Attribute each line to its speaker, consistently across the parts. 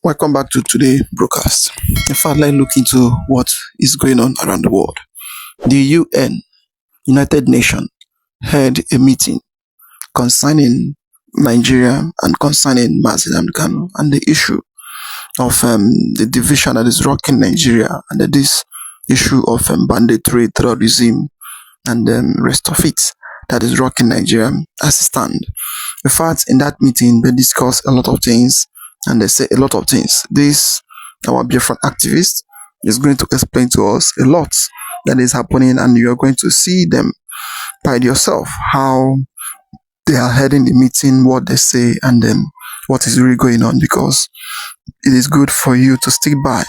Speaker 1: Welcome back to today's broadcast. In fact, let's look into what is going on around the world. The UN, United Nations, held a meeting concerning Nigeria and concerning Mazen Kanu and the issue of the division that is rocking Nigeria and this issue of banditry, terrorism, and the rest of it that is rocking Nigeria as it stands. In fact, in that meeting, they discuss a lot of things and they say a lot of things. This, our Biafran activist, is going to explain to us a lot that is happening, and you are going to see them by yourself how they are heading the meeting, what they say, and what is really going on, because it is good for you to stick by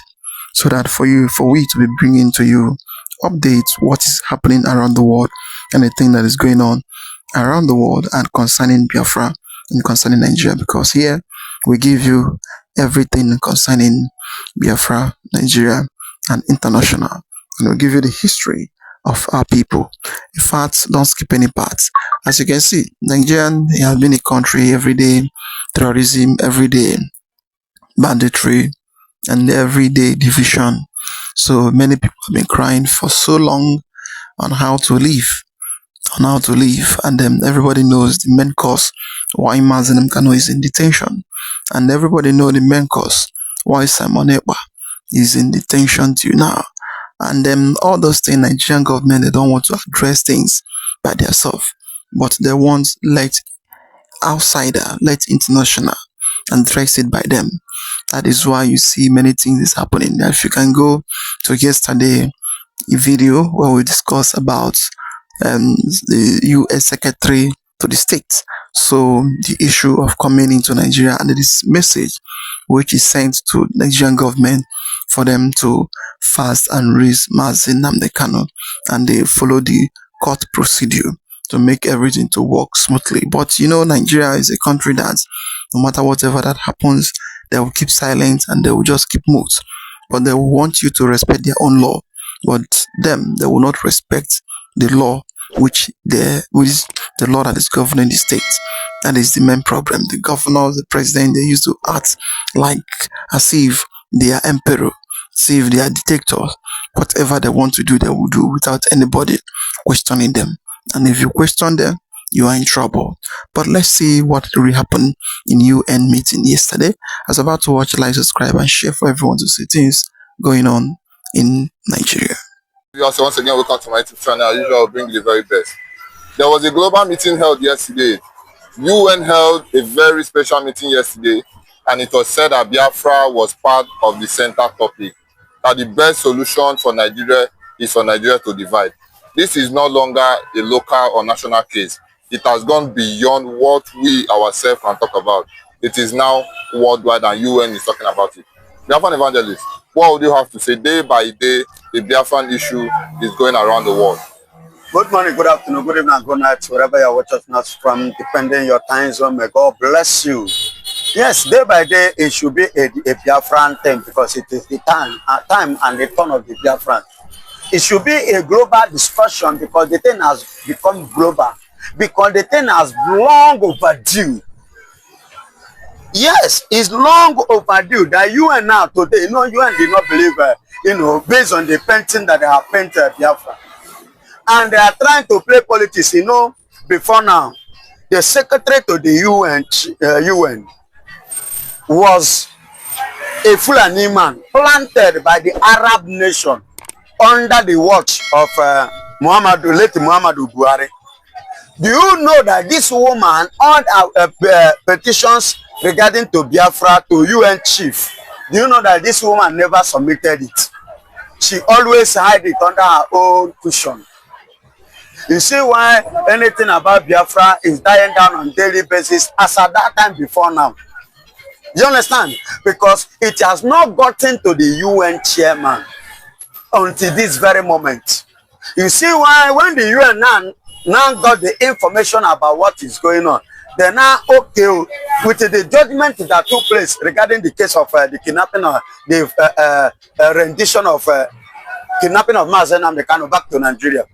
Speaker 1: so that for we to be bringing to you updates what is happening around the world and the thing that is going on around the world and concerning Biafra and concerning Nigeria, because here we give you everything concerning Biafra, Nigeria, and international, and we'll give you the history of our people. In fact, don't skip any parts. As you can see, Nigeria has been a country everyday terrorism, everyday banditry, and everyday division. So many people have been crying for so long on how to live, and then everybody knows the main cause why Mazen Kanu is in detention, and everybody knows the main cause why Simon Ekpa is in detention till now. And then all those things, Nigerian government, they don't want to address things by themselves, but they want let outsider, let international, and address it by them. That is why you see many things is happening. If you can go to yesterday a video where we discuss about the U.S. Secretary to the state. So the issue of coming into Nigeria and this message which is sent to Nigerian government for them to fast and release Mazen Kanu, and they follow the court procedure to make everything to work smoothly. But you know, Nigeria is a country that no matter whatever that happens, they will keep silent and they will just keep mute. But they will want you to respect their own law. But they will not respect the law which is the law that is governing the state. That is the main problem. The governor, the president, they used to act like as if they are emperor, as if they are dictators. Whatever they want to do, they will do without anybody questioning them. And if you question them, you are in trouble. But let's see what really happened in UN meeting yesterday. I was about to watch, like, subscribe, and share for everyone to see things going on in Nigeria.
Speaker 2: Viewers, once again, welcome to my YouTube channel. As usual, I'll bring the very best. There was a global meeting held yesterday. UN held a very special meeting yesterday, and it was said that Biafra was part of the center topic. That the best solution for Nigeria is for Nigeria to divide. This is no longer a local or national case. It has gone beyond what we ourselves can talk about. It is now worldwide, and UN is talking about it. Biafran evangelist, what would you have to say? Day by day, the Biafran issue is going around the world.
Speaker 3: Good morning, good afternoon, good evening, good night, wherever you are watching us from, depending your time zone. May God bless you. Yes, day by day, it should be a Biafran thing, because it is the time and the turn of the Biafran. It should be a global discussion, because the thing has become global, because the thing has long overdue. Yes, it's long overdue. That UN now today, UN did not believe, based on the painting that they have painted Biafra. And they are trying to play politics, before now. The secretary to the UN was a Fulani man planted by the Arab nation under the watch of late Muhammadu Buhari. Do you know that this woman had petitions regarding to Biafra to UN chief? Do you know that this woman never submitted it? She always hid it under her own cushion. You see why anything about Biafra is dying down on a daily basis as at that time before now. Do you understand? Because it has not gotten to the UN chairman until this very moment. You see why when the UN now got the information about what is going on, they're now okay with the judgment that took place regarding the case of the kidnapping of the rendition of kidnapping of Mazen Kanu back to Nigeria.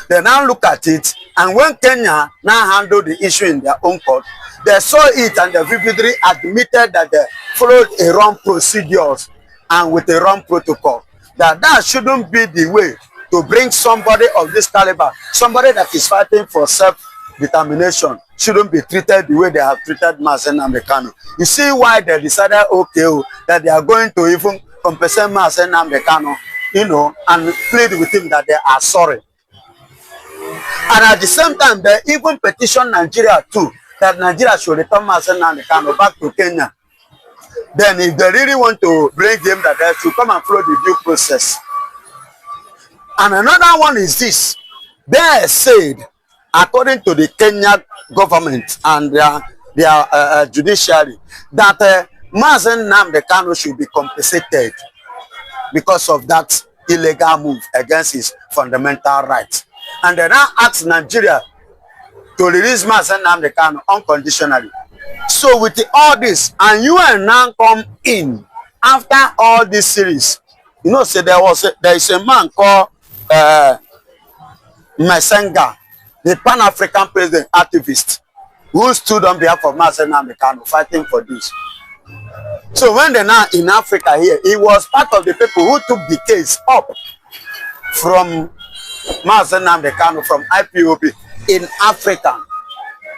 Speaker 3: They now look at it, and when Kenya now handled the issue in their own court, they saw it and they vividly admitted that followed a wrong procedures and with a wrong protocol. That shouldn't be the way to bring somebody of this caliber, somebody that is fighting for self-determination, shouldn't be treated the way they have treated Mazen Namdekano. You see why they decided, okay, that they are going to even compensate Mazen Namdekano, you know, and plead with him that they are sorry. And at the same time, they even petition Nigeria too, that Nigeria should return Mazen Namdekano back to Kenya. Then if they really want to bring him, that they should come and follow the due process. And another one is this. They said, according to the Kenya government and their judiciary, that Mazen Namdekano should be compensated because of that illegal move against his fundamental rights. And they now ask Nigeria to release Mazen Namdekano unconditionally. So with all this, and you and now come in after all this series, you know, say there is a man called Masenga, the Pan-African president activist, who stood on behalf of Mazen Namdekano fighting for this. So when they're now in Africa here, he was part of the people who took the case up from Mazen Namdekano from IPOB in Africa,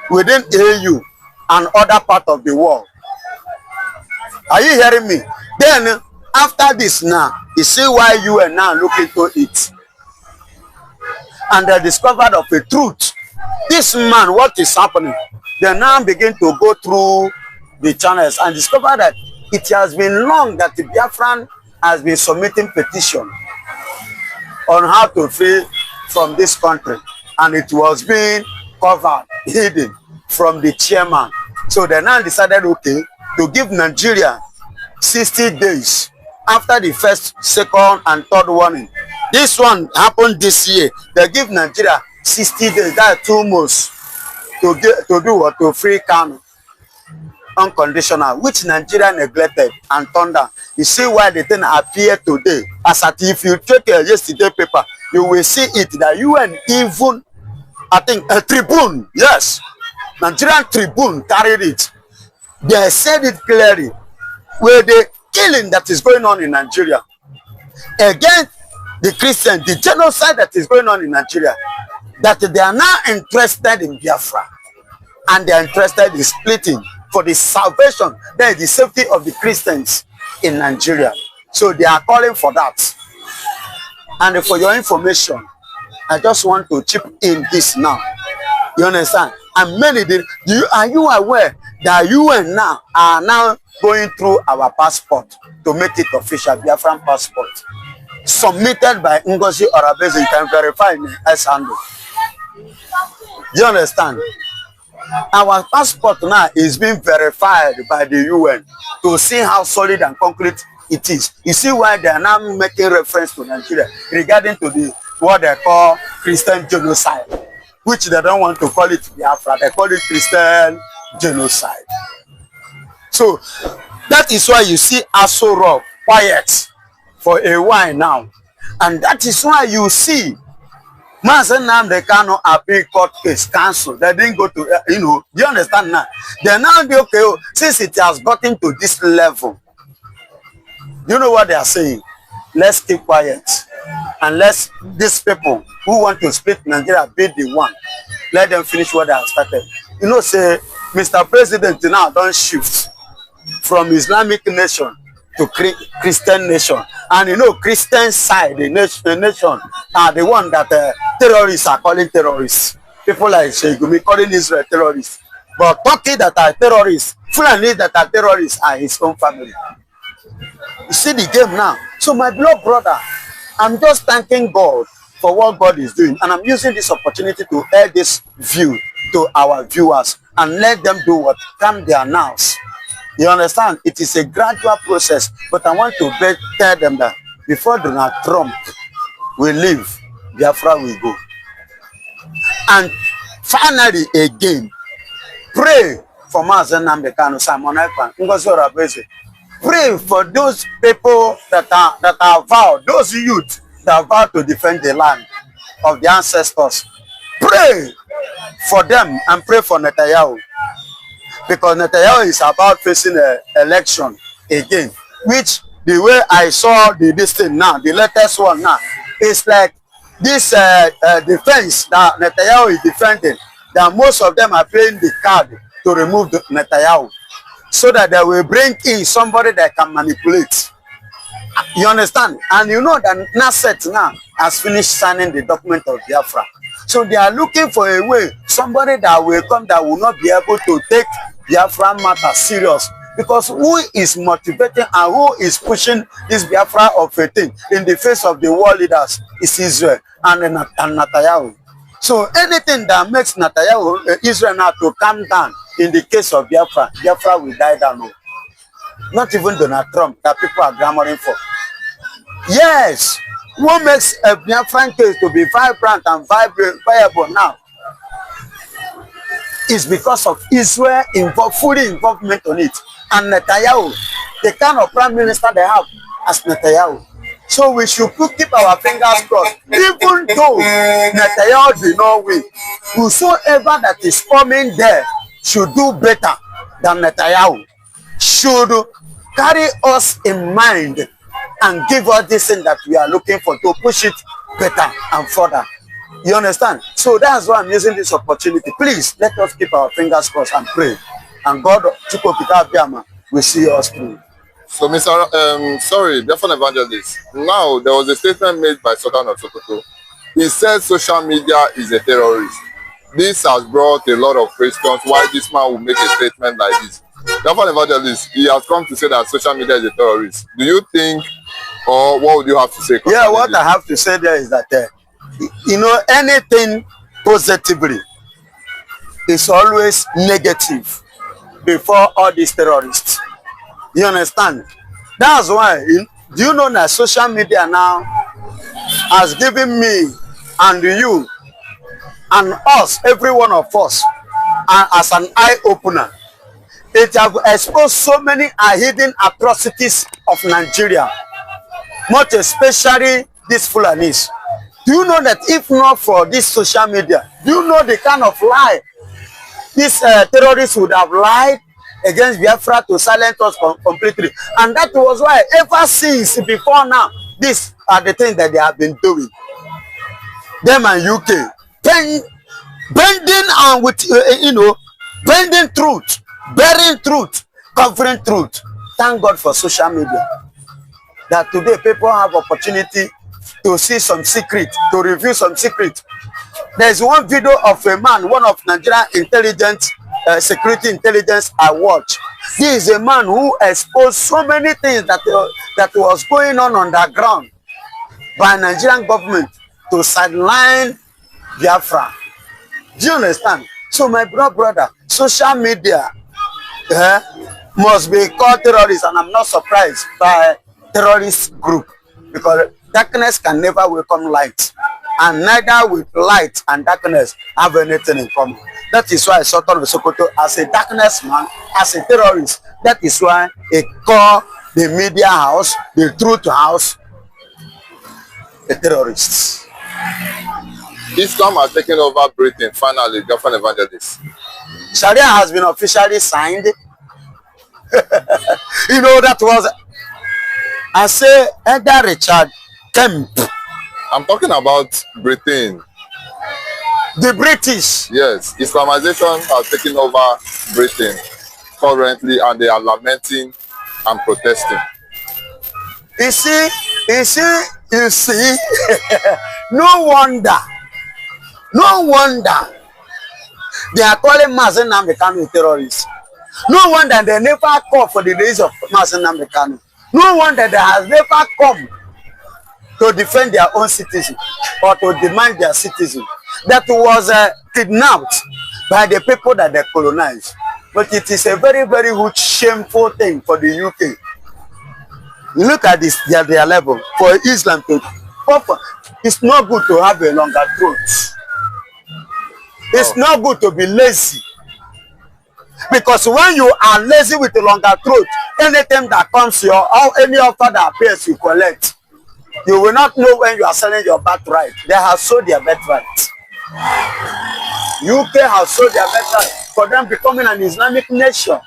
Speaker 3: within AU and other part of the world. Are you hearing me? Then after this now, you see why you are now looking into it. And they discovered of a truth. This man, what is happening? They now begin to go through the channels and discover that it has been long that the Biafran has been submitting petition on how to free from this country. And it was being covered, hidden from the chairman. So they now decided, okay, to give Nigeria 60 days after the first, second, and third warning. This one happened this year. They give Nigeria 60 days, that's 2 months, to do what? To free Kanu unconditional, which Nigeria neglected and turned down. You see why the thing appeared today. As at if you check yesterday paper, you will see it that you and even, I think, a Tribune, yes, Nigerian Tribune carried it. They said it clearly, where the killing that is going on in Nigeria against the Christians, the genocide that is going on in Nigeria, that they are now interested in Biafra, and they are interested in splitting for the salvation, then the safety of the Christians in Nigeria. So they are calling for that. And for your information, I just want to chip in this now. You understand? And many did. Are you aware that you and now are now going through our passport to make it official, Biafran passport, submitted by Ngozi Orabeze? You can verify in S handle. Do you understand? Our passport now is being verified by the UN to see how solid and concrete it is. You see why they are now making reference to Nigeria regarding to the what they call Christian genocide, which they don't want to call it Biafra, they call it Christian genocide. So that is why you see Aso Rock quiet for a while now. And that is why you see Mazen Namdekano appeal court case cancelled. They didn't go to, you know, do you understand now? They're now okay, since it has gotten to this level, you know what they are saying? Let's keep quiet. And let these people who want to split Nigeria be the one. Let them finish what they have started. You know, say, Mr. President now don't shift from Islamic nation to Christian nation. And you know, Christian side, the nation are the one that terrorists are calling terrorists. People like Sheikh calling Israel terrorists. But Turkey that are terrorists, Fulani that are terrorists are his own family. You see the game now. So my beloved brother, I'm just thanking God for what God is doing. And I'm using this opportunity to air this view to our viewers and let them do what? Calm their nerves. You understand? It is a gradual process. But I want to tell them that before Donald Trump will leave, Biafra will go. And finally, again, pray for Mazen Namdekano, Simon Ekpan, Ngozi Orabeze. Pray for those people that are vowed, those youth that are vowed to defend the land of the ancestors. Pray for them and pray for Netanyahu. because Netanyahu is about facing an election again, which the way I saw this thing now, the latest one now, is like this defense that Netanyahu is defending, that most of them are playing the card to remove Netanyahu, so that they will bring in somebody that can manipulate. You understand? And you know that Nasset now has finished signing the document of Biafra. So they are looking for a way, somebody that will come that will not be able to take Biafra matter serious. Because who is motivating and who is pushing this Biafra of a thing in the face of the world leaders is Israel and Netanyahu. So anything that makes Netanyahu, Israel now to calm down in the case of Biafra, Biafra will die down. Not even Donald Trump that people are clamoring for. Yes, what makes a Biafran case to be vibrant and viable now is because of Israel fully involvement on it. And Netanyahu, the kind of prime minister they have as Netanyahu. So we should keep our fingers crossed. Even though Netanyahu did not win, whosoever that is coming there should do better than Netanyahu. Should carry us in mind and give us this thing that we are looking for to push it better and further. You understand? So that's why I'm using this opportunity. Please let us keep our fingers crossed and pray. And God will see us through.
Speaker 2: So, Mr. Sorry, Biafran evangelist. Now, there was a statement made by Sultan of Sokoto. He said social media is a terrorist. This has brought a lot of questions why this man will make a statement like this. Biafran evangelist, he has come to say that social media is a terrorist. Do you think, or what would you have to say?
Speaker 3: Yeah, what I have to say there is that, you know, anything positively is always negative before all these terrorists. You understand? That's why, do you know that social media now has given me and you and us, every one of us, as an eye-opener. It has exposed so many hidden atrocities of Nigeria, much especially these Fulanis. Do you know that if not for this social media, do you know the kind of lie these terrorists would have lied against Biafra to silence us completely? And that was why ever since before now, these are the things that they have been doing. Them and UK, bending and with, bending truth, bearing truth, covering truth. Thank God for social media. That today people have opportunity to see some secret, to review some secret. There's one video of a man, one of Nigerian intelligence, security intelligence I watched. He is a man who exposed so many things that was going on underground by Nigerian government to sideline Biafra. Do you understand? So my brother, social media must be called terrorists, and I'm not surprised by terrorist group, because darkness can never welcome light, and neither will light and darkness have anything in common. That is why Sultan of Sokoto, as a darkness man, as a terrorist, that is why he called the media house, the truth house, the terrorists.
Speaker 2: Islam has taken over Britain, finally, Biafran evangelist.
Speaker 3: Sharia has been officially signed. You know, that was, I say, Edgar Richard Kemp.
Speaker 2: I'm talking about Britain.
Speaker 3: The British.
Speaker 2: Yes, Islamization has taken over Britain currently, and they are lamenting and protesting.
Speaker 3: You see, no wonder they are calling Mazen Namdekanu terrorists. No wonder they never call for the days of Mazen Namdekanu. No wonder they have never come to defend their own citizens or to demand their citizens that was kidnapped by the people that they colonized. But it is a very, very huge, shameful thing for the UK. Look at this, their level for Islam to offer. It's not good to have a longer throat. It's not good to be lazy. Because when you are lazy with a longer throat, anything that comes to you, or any offer that appears, you collect. You will not know when you are selling your birthright. They have sold their birthright. UK has sold their birthright. for them becoming an Islamic nation.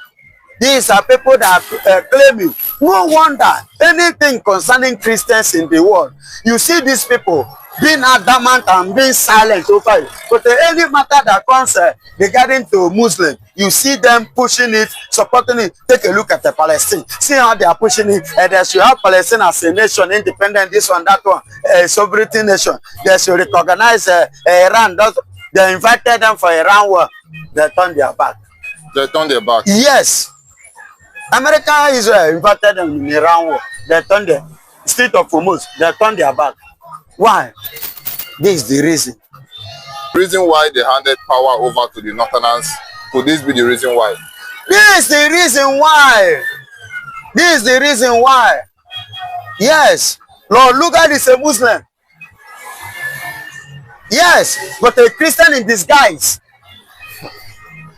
Speaker 3: These are people that are claiming. No wonder anything concerning Christians in the world, you see these people being adamant and being silent over it. But any matter that comes regarding to Muslim, you see them pushing it, supporting it. Take a look at the Palestine. See how they are pushing it. They should have Palestine as a nation, independent, this one, that one, a sovereignty nation. They should recognize Iran. They invited them for Iran war. They turned their back.
Speaker 2: They turned their back.
Speaker 3: Yes. America, Israel invited them in Iran war. They turned the Strait of Hormuz. They turned their back. Why? This is the reason.
Speaker 2: Reason why they handed power over to the Northerners. Could this be the reason why?
Speaker 3: This is the reason why. This is the reason why. Yes. Lord Lugard is a Muslim. Yes, but a Christian in disguise.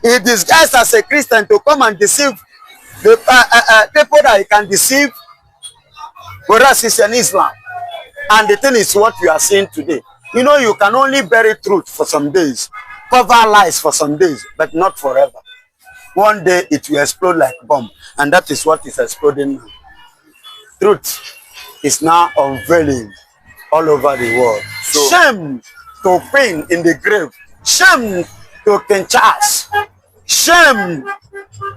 Speaker 3: He disguised as a Christian to come and deceive the people that he can deceive, whereas it's an Islam. And the thing is what we are seeing today. You know, you can only bury truth for some days, cover lies for some days, but not forever. One day it will explode like a bomb, and that is what is exploding now. Truth is now unveiling all over the world. So, shame to pain in the grave. Shame to King Charles. Shame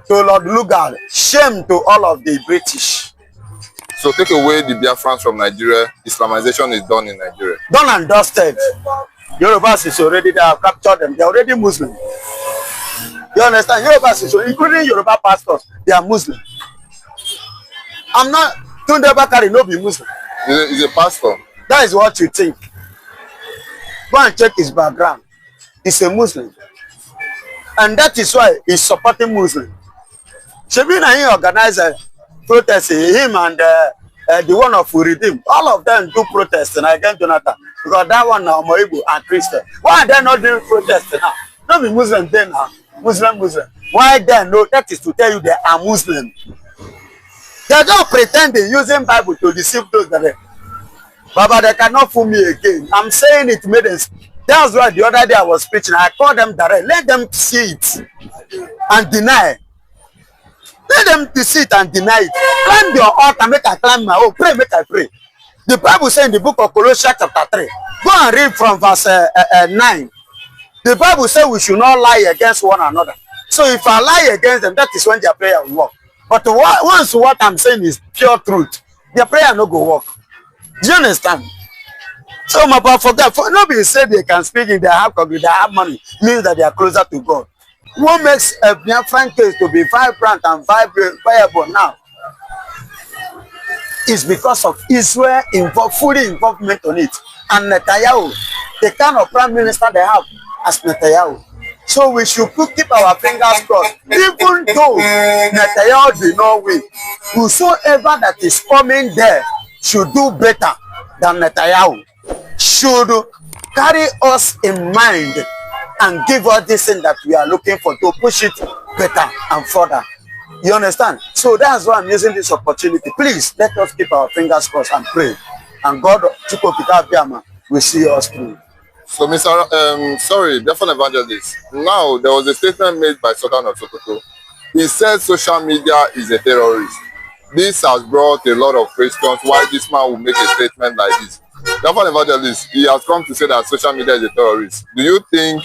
Speaker 3: to Lord Lugard. Shame to all of the British.
Speaker 2: So take away the Biafrans from Nigeria, Islamization is done in Nigeria.
Speaker 3: Done and dusted. Yorubas is already, they have captured them. They are already Muslim. You understand? Yorubas is, including Yoruba pastors, they are Muslim. I'm not, Tunde Bakari no be Muslim.
Speaker 2: He's a pastor.
Speaker 3: That is what you think. Go and check his background. He's a Muslim. And that is why he's supporting Muslim. Shabina, he organized a protest, him and the one of Redeem. All of them do protest against Jonathan. Because that one now, Moibu and Christian. Why are they not doing protest now? Don't be Muslim then now. Muslim. Why then? No, that is to tell you they are Muslim. They don't pretend they're using Bible to deceive those that they... Baba, they cannot fool me again. I'm saying it made them. That's why the other day I was preaching. I called them direct. Let them see it and deny. Let them see it and deny it. Climb your altar, make I climb my own. Pray, make I pray. The Bible says in the book of Colossians chapter 3. Go and read from verse 9. The Bible says we should not lie against one another. So if I lie against them, that is when their prayer will work. But once what I'm saying is pure truth, their prayer no go work. Do you understand? So my brother, forget. Nobody said they can speak if they have money, means that they are closer to God. What makes a Biafran case to be vibrant and viable now is because of Israel fully involvement on it. And Netanyahu, the kind of prime minister they have as Netanyahu. So we should keep our fingers crossed. Even though Netanyahu did not win, whosoever that is coming there should do better than Netanyahu. Should carry us in mind and give us this thing that we are looking for to push it better and further. You understand? So that's why I'm using this opportunity. Please let us keep our fingers crossed and pray. And God will see us through.
Speaker 2: So, Mr. Biafran Evangelist, now there was a statement made by Sultan of Sokoto. He said social media is a terrorist. This has brought a lot of questions why this man will make a statement like this. Biafran Evangelist, he has come to say that social media is a terrorist. Do you think,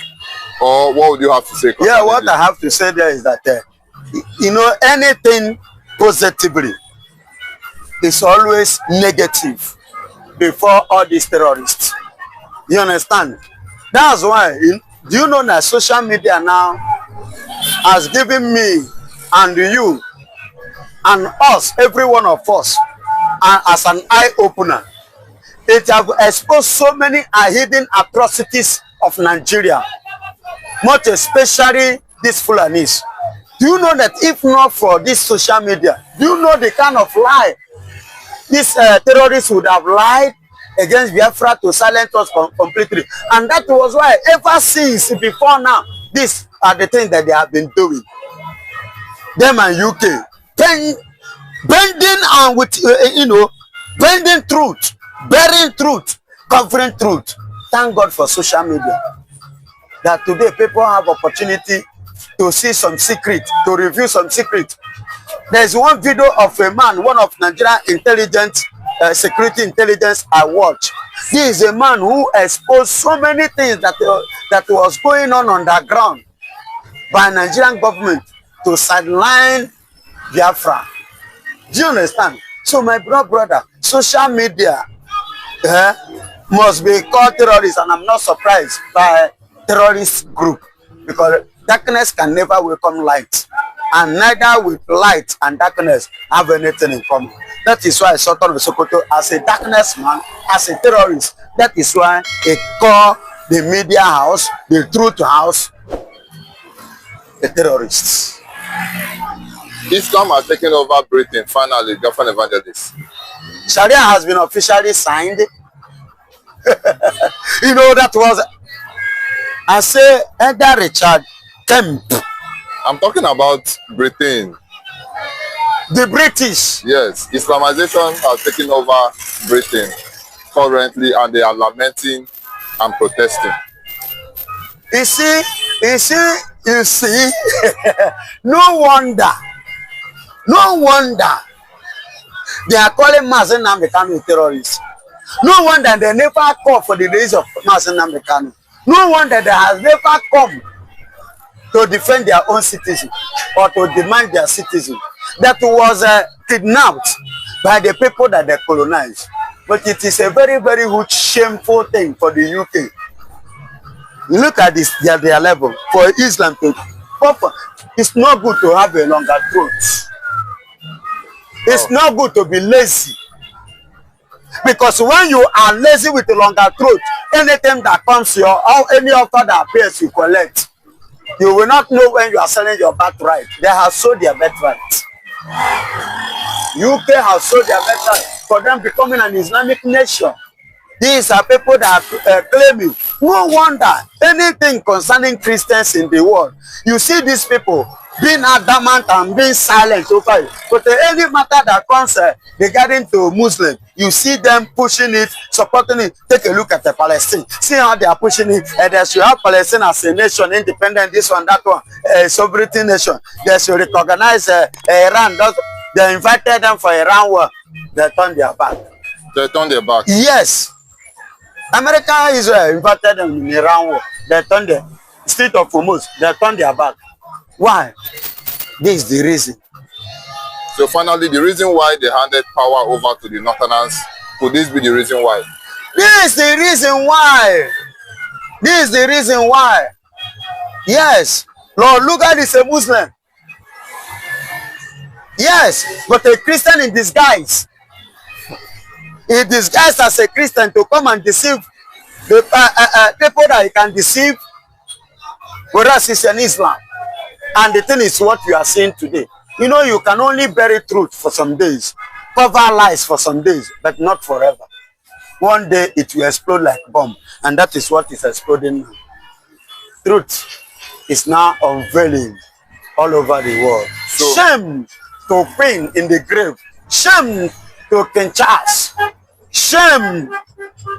Speaker 2: or what would you have to say?
Speaker 3: Yeah, what I have to say there is that, you know, anything positively is always negative before all these terrorists. You understand? That's why, do you know that social media now has given me and you and us, every one of us, as an eye-opener. It has exposed so many hidden atrocities of Nigeria, much especially these Fulanis. Do you know that if not for this social media, do you know the kind of lie these terrorists would have lied against Biafra to silence us completely? And that was why ever since before now, these are the things that they have been doing. Them and UK. Bending and with, bending truth, bearing truth, covering truth. Thank God for social media. That today people have opportunity to see some secret, to review some secret. There's one video of a man, one of Nigerian intelligence, security intelligence I watched. This is a man who exposed so many things that was going on underground by Nigerian government to sideline Biafra. Do you understand? So my brother, social media must be called terrorists, and I'm not surprised by terrorist group, because darkness can never welcome light, and neither will light and darkness have anything in common. That is why Sultan of Sokoto, as a darkness man, as a terrorist, that is why they call the media house, the truth house, the terrorists.
Speaker 2: Islam has taken over Britain, finally, Biafran evangelist.
Speaker 3: Sharia has been officially signed. You know, that was, I say, Elder Richard Kemp.
Speaker 2: I'm talking about Britain.
Speaker 3: The British.
Speaker 2: Yes, Islamization has taken over Britain currently, and they are lamenting and protesting.
Speaker 3: You see, no wonder they are calling Mazen Namdekanu terrorists. No wonder they never call for the days of Mazen Namdekanu. No wonder they have never come to defend their own citizens or to demand their citizens that was kidnapped by the people that they colonized. But it is a very, very huge, shameful thing for the UK. Look at this, their level for Islam to offer. It's not good to have a longer throat. It's not good to be lazy. Because when you are lazy with a longer throat, anything that comes to you, or any offer that appears, you collect. You will not know when you are selling your birthright. They have sold their birthright. UK has sold their birthright for them becoming an Islamic nation. These are people that are claiming. No wonder anything concerning Christians in the world, you see these people being adamant and being silent over it. But any matter that comes regarding to Muslim, you see them pushing it, supporting it. Take a look at the Palestine. See how they are pushing it. They should have Palestine as a nation, independent, this one, that one, a sovereignty nation. They should recognize Iran. They invited them for Iran war. They turned their back.
Speaker 2: They turned their back.
Speaker 3: Yes. America, Israel invited them in Iran war. They turned the Strait of Hormuz. They turned their back. Why? This is the reason.
Speaker 2: So finally, the reason why they handed power over to the Northerners, could this be the reason why?
Speaker 3: This is the reason why. This is the reason why. Yes. Lord Lugard is a Muslim. Yes, but a Christian in disguise. He disguised as a Christian to come and deceive the people that he can deceive, whereas it's an Islam. And the thing is what we are seeing today. You know, you can only bury truth for some days, cover lies for some days, but not forever. One day it will explode like a bomb, and that is what is exploding now. Truth is now unveiling all over the world. So, shame to Queen in the grave. Shame to King Charles. Shame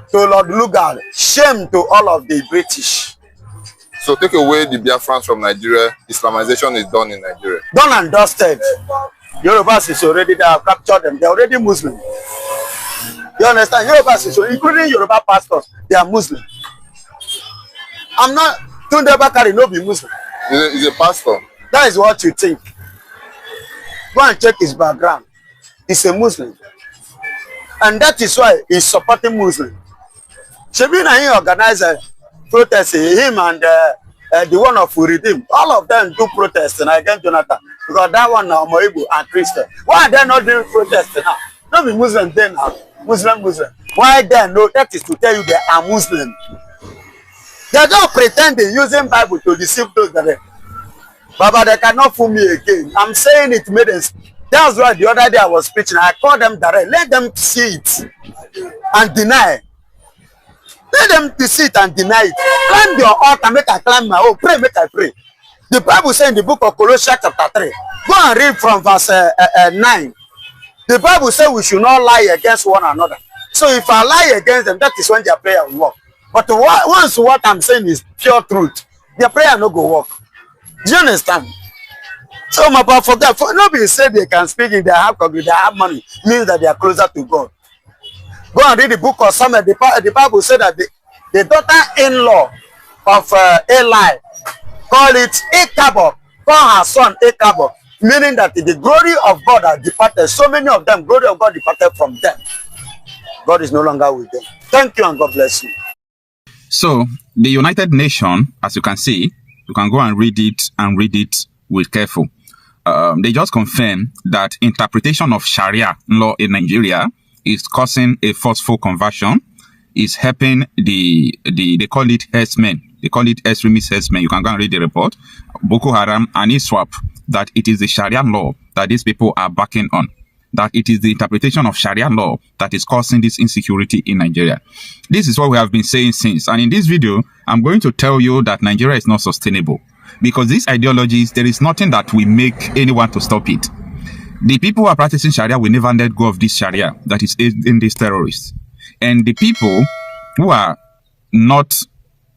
Speaker 3: to Lord Lugard. Shame to all of the British.
Speaker 2: So take away the Biafrans from Nigeria, Islamization is done in Nigeria.
Speaker 3: Done and dusted. Yorubas is already, they have captured them. They're already Muslim. You understand? Yorubas is, including Yoruba pastors, they are Muslim. I'm not, Tunde Bakari no be Muslim.
Speaker 2: He's a pastor.
Speaker 3: That is what you think. Go and check his background. He's a Muslim. And that is why he's supporting Muslim. Shebina, he organized a protest, him and the one of Redeem. All of them do protest against Jonathan. Because that one now, Moibu and Christian. Why are they not doing protest now? Don't be Muslim then now. Muslim. Why then? No, that is to tell you they are Muslim. They don't pretend they're using Bible to deceive those that are. Baba, they cannot fool me again. I'm saying it made them. That's why the other day I was preaching. I called them direct. Let them see it and deny. Let them see it and deny it. Climb your altar, make I climb my own. Pray, make I pray. The Bible says in the book of Colossians chapter 3. Go and read from verse 9. The Bible says we should not lie against one another. So if I lie against them, that is when their prayer will work. But once what I'm saying is pure truth, their prayer no go work. Do you understand? So my papa forget. For nobody said they can speak in their have they have money means that they are closer to God. Go and read the book of Samuel. The Bible said that the daughter-in-law of Eli call it Ichabod, call her son Ichabod, meaning that the glory of God has departed. So many of them, glory of God departed from them. God is no longer with them. Thank you and God bless you.
Speaker 4: So the United Nations, as you can see, you can go and read it with careful. They just confirm that interpretation of Sharia law in Nigeria is causing a forceful conversion, is helping they call it herdsmen. They call it extremist herdsmen. You can go and read the report. Boko Haram and ISWAP, that it is the Sharia law that these people are backing on. That it is the interpretation of Sharia law that is causing this insecurity in Nigeria. This is what we have been saying since. And in this video, I'm going to tell you that Nigeria is not sustainable. Because these ideologies, there is nothing that will make anyone to stop it. The people who are practicing Sharia will never let go of this Sharia that is in these terrorists. And the people who are not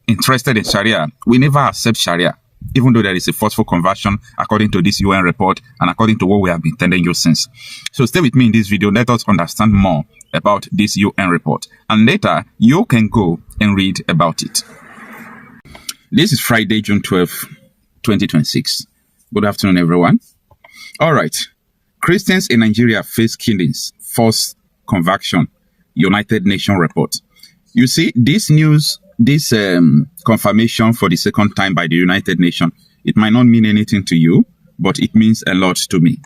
Speaker 4: interested in Sharia will never accept Sharia, even though there is a forceful conversion according to this UN report and according to what we have been telling you since. So stay with me in this video. Let us understand more about this UN report. And later, you can go and read about it. This is Friday, June 12, 2026. Good afternoon, everyone. All right. Christians in Nigeria face killings, forced conversion, United Nations report. You see, this news, this confirmation for the second time by the United Nations, it might not mean anything to you, but it means a lot to me.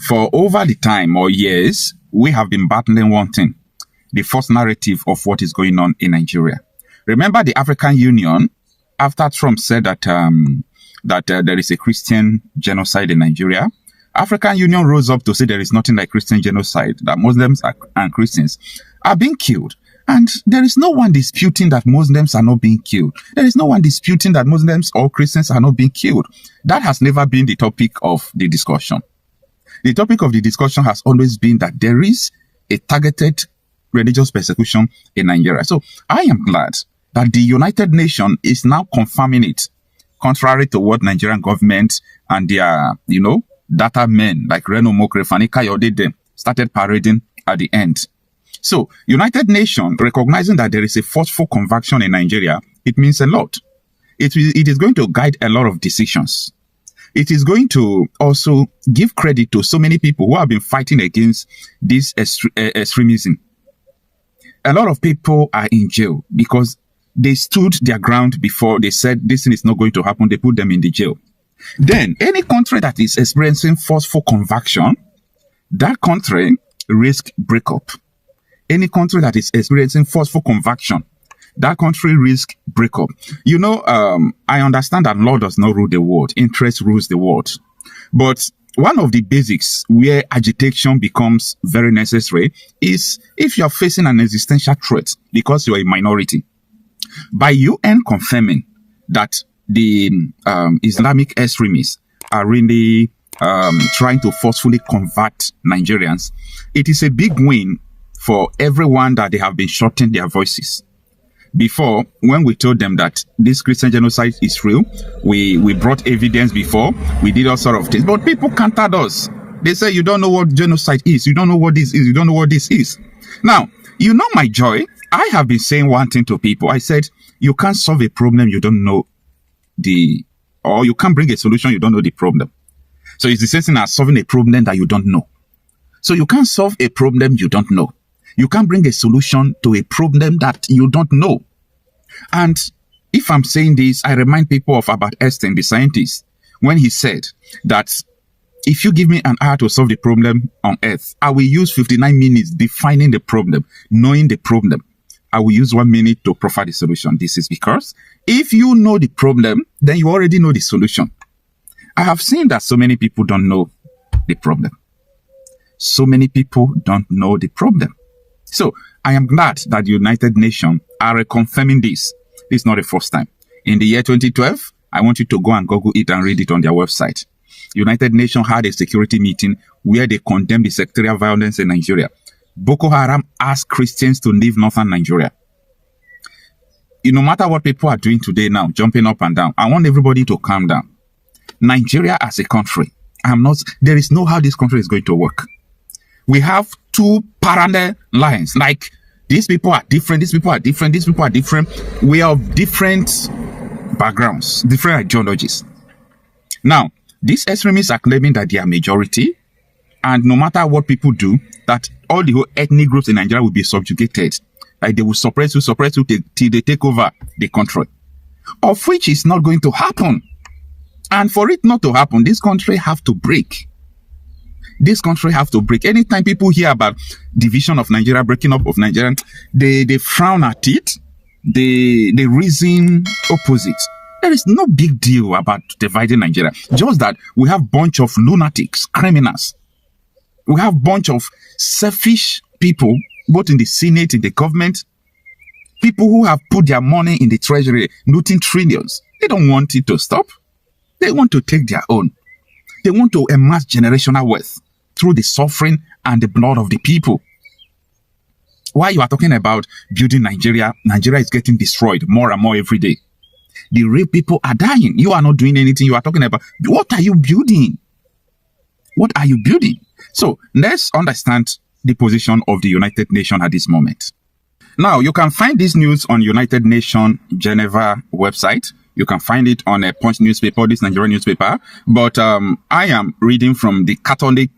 Speaker 4: For over the time or years, we have been battling one thing, the false narrative of what is going on in Nigeria. Remember the African Union, after Trump said that there is a Christian genocide in Nigeria, African Union rose up to say there is nothing like Christian genocide, that Muslims and Christians are being killed. And there is no one disputing that Muslims are not being killed. There is no one disputing that Muslims or Christians are not being killed. That has never been the topic of the discussion. The topic of the discussion has always been that there is a targeted religious persecution in Nigeria. So I am glad that the United Nations is now confirming it, contrary to what Nigerian government and their, data men like Reno Mokre, Fani Kayode started parading at the end. So, United Nations recognizing that there is a forceful conversion in Nigeria, it means a lot. It is going to guide a lot of decisions. It is going to also give credit to so many people who have been fighting against this extremism. A lot of people are in jail because they stood their ground before they said this thing is not going to happen. They put them in the jail. Then, any country that is experiencing forceful conversion, that country risks breakup. Any country that is experiencing forceful conversion, that country risks breakup. I understand that law does not rule the world. Interest rules the world. But one of the basics where agitation becomes very necessary is if you're facing an existential threat because you're a minority. By UN confirming that the Islamic extremists are really trying to forcefully convert Nigerians, it is a big win for everyone that they have been shortening their voices. Before, when we told them that this Christian genocide is real, we brought evidence before, we did all sort of things, but people countered us. They say, you don't know what genocide is, you don't know what this is, you don't know what this is. Now, my joy, I have been saying one thing to people. I said, you can't solve a problem you don't know or you can't bring a solution you don't know the problem. So it's the same thing as solving a problem that you don't know. So you can't solve a problem you don't know. You can't bring a solution to a problem that you don't know. And if I'm saying this, I remind people of Albert Einstein, the scientist, when he said that if you give me an hour to solve the problem on Earth, I will use 59 minutes defining the problem, knowing the problem. I will use 1 minute to provide the solution. This is because if you know the problem, then you already know the solution. I have seen that so many people don't know the problem. So many people don't know the problem. So I am glad that the United Nations are reconfirming this. This is not the first time. In the year 2012, I want you to go and Google it and read it on their website. United Nations had a security meeting where they condemned the sectarian violence in Nigeria. Boko Haram asked Christians to leave northern Nigeria. No matter what people are doing today now, jumping up and down, I want everybody to calm down. Nigeria as a country, there is no how this country is going to work. We have two parallel lines. Like, these people are different, these people are different, these people are different. We are of different backgrounds, different ideologies. Now, these extremists are claiming that they are majority, and no matter what people do, that all the whole ethnic groups in Nigeria will be subjugated. Like, they will suppress you till they take over the country. Of which is not going to happen. And for it not to happen, this country have to break. This country have to break. Anytime people hear about division of Nigeria, breaking up of Nigeria, they frown at it. They reason opposite. There is no big deal about dividing Nigeria. Just that we have bunch of lunatics, criminals. We have bunch of selfish people, both in the Senate, in the government. People who have put their money in the treasury, looting trillions. They don't want it to stop. They want to take their own. They want to amass generational wealth through the suffering and the blood of the people. While you are talking about building Nigeria, Nigeria is getting destroyed more and more every day. The real people are dying. You are not doing anything. You are talking about, what are you building? What are you building? So let's understand the position of the United Nations at this moment. Now, you can find this news on United Nations Geneva website. You can find it on a Punch newspaper, this Nigerian newspaper. But I am reading from the Catholic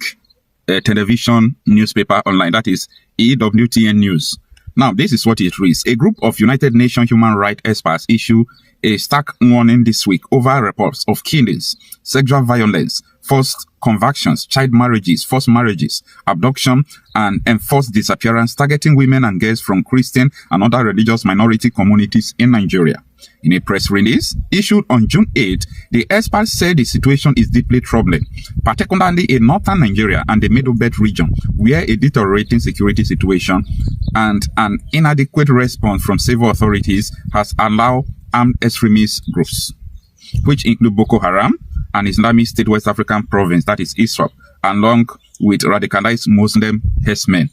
Speaker 4: television newspaper online. That is EWTN News. Now, this is what it reads. A group of United Nations human rights experts issue a stark warning this week over reports of killings, sexual violence, forced convictions, child marriages, forced marriages, abduction, and enforced disappearance targeting women and girls from Christian and other religious minority communities in Nigeria. In a press release issued on June 8, the experts said the situation is deeply troubling, particularly in northern Nigeria and the Middle Belt region, where a deteriorating security situation and an inadequate response from civil authorities has allowed armed extremist groups, which include Boko Haram and Islamic State West African Province, that is ISWAP, along with radicalized Muslim herdsmen,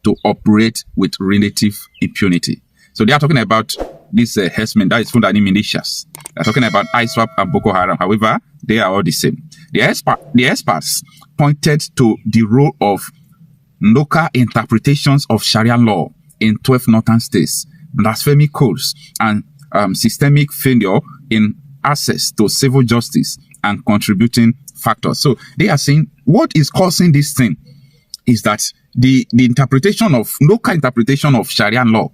Speaker 4: to operate with relative impunity. So they are talking about this herdsmen, that is Fulani militias. They are talking about ISWAP and Boko Haram. However, they are all the same. The experts pointed to the role of local interpretations of Sharia law in 12 northern states, blasphemy codes, and systemic failure in access to civil justice and contributing factors. So they are saying what is causing this thing is that the interpretation of local interpretation of Sharia law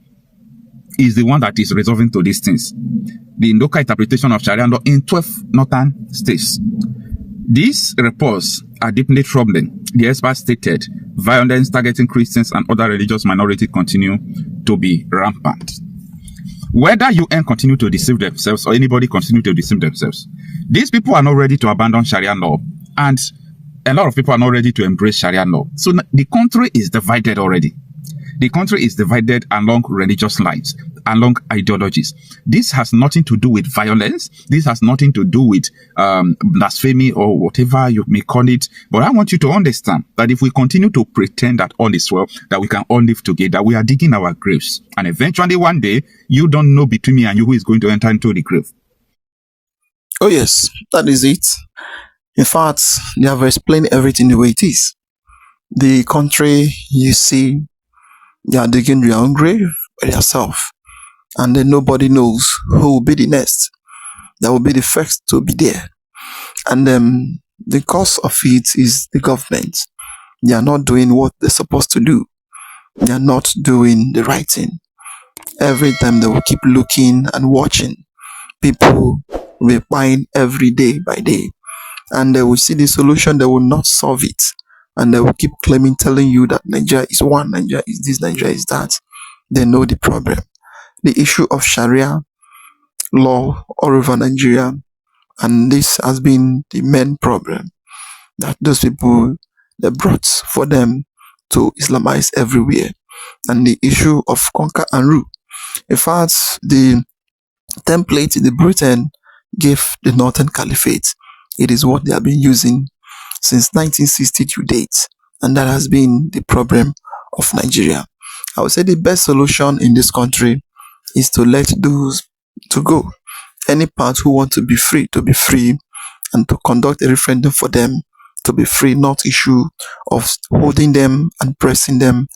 Speaker 4: is the one that is resolving to these things. The local interpretation of Sharia law in 12 northern states. These reports are deeply troubling. The experts stated violence targeting Christians and other religious minorities continue to be rampant. Whether UN continue to deceive themselves or anybody continue to deceive themselves, these people are not ready to abandon Sharia law, and a lot of people are not ready to embrace Sharia law. So the country is divided already. The country is divided along religious lines, along ideologies. This has nothing to do with violence. This has nothing to do with blasphemy or whatever you may call it. But I want you to understand that if we continue to pretend that all is well, that we can all live together, we are digging our graves. And eventually one day, you don't know between me and you who is going to enter into the grave.
Speaker 1: Oh yes, that is it. In fact, they have explained everything the way it is. The country, you see, they are digging their own grave by themselves. And then nobody knows who will be the next. That will be the first to be there. And the cause of it is the government. They are not doing what they're supposed to do. They are not doing the right thing. Every time they will keep looking and watching. People will be buying every day by day. And they will see the solution, they will not solve it. And they will keep claiming, telling you that Nigeria is one, Nigeria is this, Nigeria is that. They know the problem. The issue of Sharia law all over Nigeria, and this has been the main problem that those people, they brought for them to Islamize everywhere. And the issue of conquer and rule. In fact, the template the Britain gave the Northern Caliphate, it is what they have been using since 1960 to date, and that has been the problem of Nigeria. I would say the best solution in this country is to let those to go. Any part who want to be free, and to conduct a referendum for them to be free, not issue of holding them and pressing them,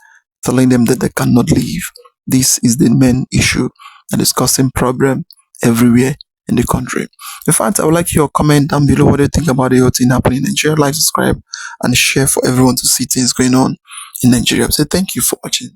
Speaker 1: telling them that they cannot leave. This is the main issue that is causing problem everywhere in the country. In fact, I would like your comment down below what you think about the whole thing happening in Nigeria. Like, subscribe, and share for everyone to see things going on in Nigeria. So thank you for watching.